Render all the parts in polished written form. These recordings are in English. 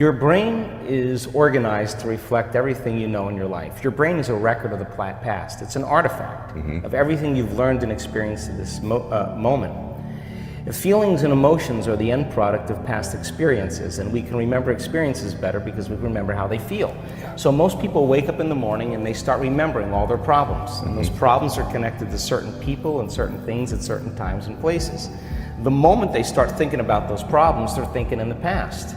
Your brain is organized to reflect everything you know in your life. Your brain is a record of the past. It's an artifact of everything you've learned and experienced at this moment. The feelings and emotions are the end product of past experiences, and we can remember experiences better because we remember how they feel. So most people wake up in the morning and they start remembering all their problems, and those problems are connected to certain people and certain things at certain times and places. The moment they start thinking about those problems, they're thinking in the past.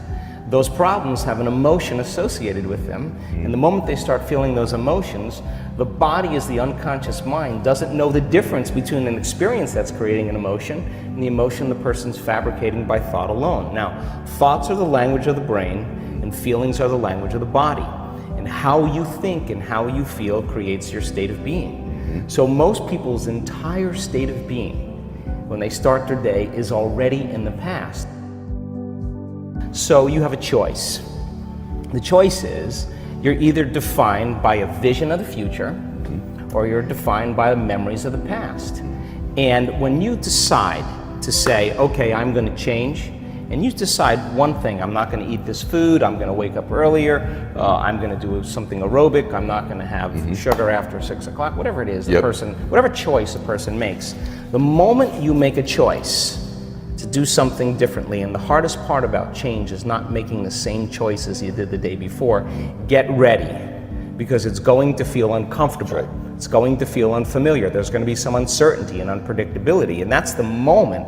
Those problems have an emotion associated with them, and the moment they start feeling those emotions, the body, as the unconscious mind, doesn't know the difference between an experience that's creating an emotion and the emotion the person's fabricating by thought alone. Now, thoughts are the language of the brain, and feelings are the language of the body. And how you think and how you feel creates your state of being. So most people's entire state of being, when they start their day, is already in the past. So you have a choice. The choice is you're either defined by a vision of the future or you're defined by the memories of the past. And when you decide to say, okay, I'm going to change, and you decide one thing, I'm not going to eat this food, I'm going to wake up earlier, I'm going to do something aerobic, I'm not going to have sugar after 6 o'clock, whatever it is, whatever choice a person makes. The moment you make a choice to do something differently, and the hardest part about change is not making the same choice as you did the day before, get ready, because it's going to feel uncomfortable. It's going to feel unfamiliar. There's going to be some uncertainty and unpredictability, and that's the moment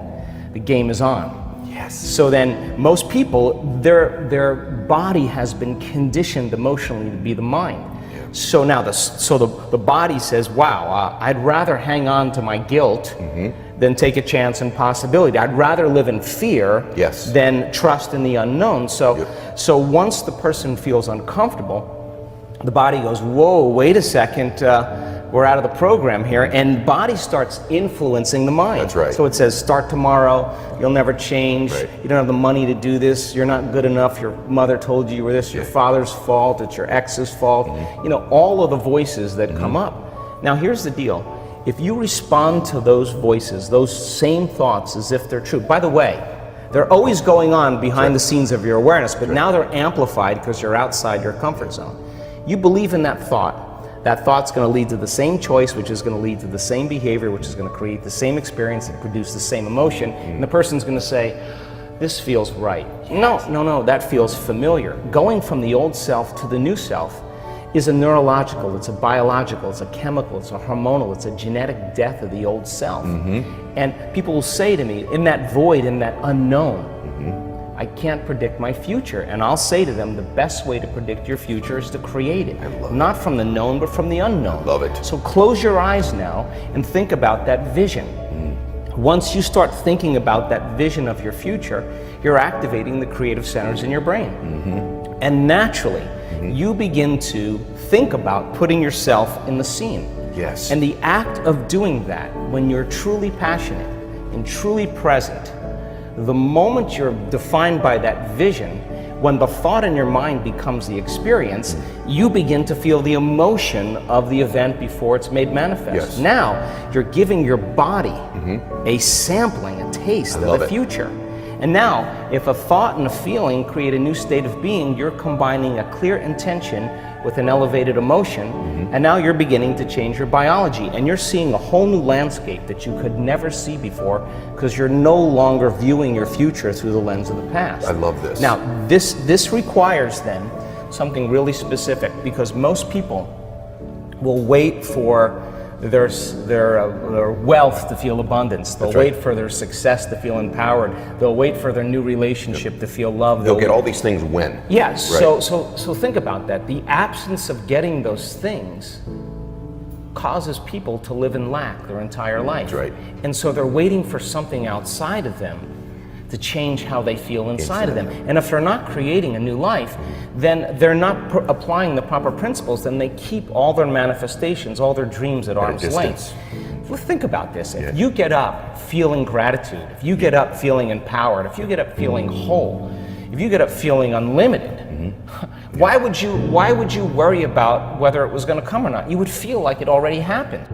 the game is on. So then most people, their body has been conditioned emotionally to be the mind. So now the body says, wow, I'd rather hang on to my guilt than take a chance and possibility. I'd rather live in fear than trust in the unknown. So once the person feels uncomfortable, the body goes, whoa, wait a second, we're out of the program here, and body starts influencing the mind. That's right. So it says, start tomorrow, you'll never change, you don't have the money to do this, you're not good enough, your mother told you were this, your father's fault, it's your ex's fault, you know, all of the voices that come up. Now here's the deal, if you respond to those voices, those same thoughts as if they're true, by the way, they're always going on behind the scenes of your awareness, but now they're amplified because you're outside your comfort zone. You believe in that thought's going to lead to the same choice, which is going to lead to the same behavior, which is going to create the same experience and produce the same emotion, and the person's going to say, this feels right. No, that feels familiar. Going from the old self to the new self is a neurological, it's a biological, it's a chemical, it's a hormonal, it's a genetic death of the old self. And people will say to me, in that void, in that unknown, I can't predict my future. And I'll say to them, the best way to predict your future is to create it. Not from the known, but from the unknown. I love it. So close your eyes now and think about that vision. Once you start thinking about that vision of your future, you're activating the creative centers in your brain. And naturally, you begin to think about putting yourself in the scene. And the act of doing that, when you're truly passionate and truly present, the moment you're defined by that vision, when the thought in your mind becomes the experience, you begin to feel the emotion of the event before it's made manifest. Now, you're giving your body a sampling, a taste of the future. And now, if a thought and a feeling create a new state of being, you're combining a clear intention with an elevated emotion, and now you're beginning to change your biology, and you're seeing a whole new landscape that you could never see before because you're no longer viewing your future through the lens of the past. I love this. Now, this requires then something really specific, because most people will wait for their wealth to feel abundance. They'll wait for their success to feel empowered. They'll wait for their new relationship to feel loved. They'll get all these things when. Yes. So think about that. The absence of getting those things causes people to live in lack their entire life. And so they're waiting for something outside of them to change how they feel inside of them. And if they're not creating a new life, then they're not applying the proper principles, then they keep all their manifestations, all their dreams at arm's length. Well, think about this. If you get up feeling gratitude, if you get up feeling empowered, if you get up feeling whole, if you get up feeling unlimited, why would you worry about whether it was going to come or not? You would feel like it already happened.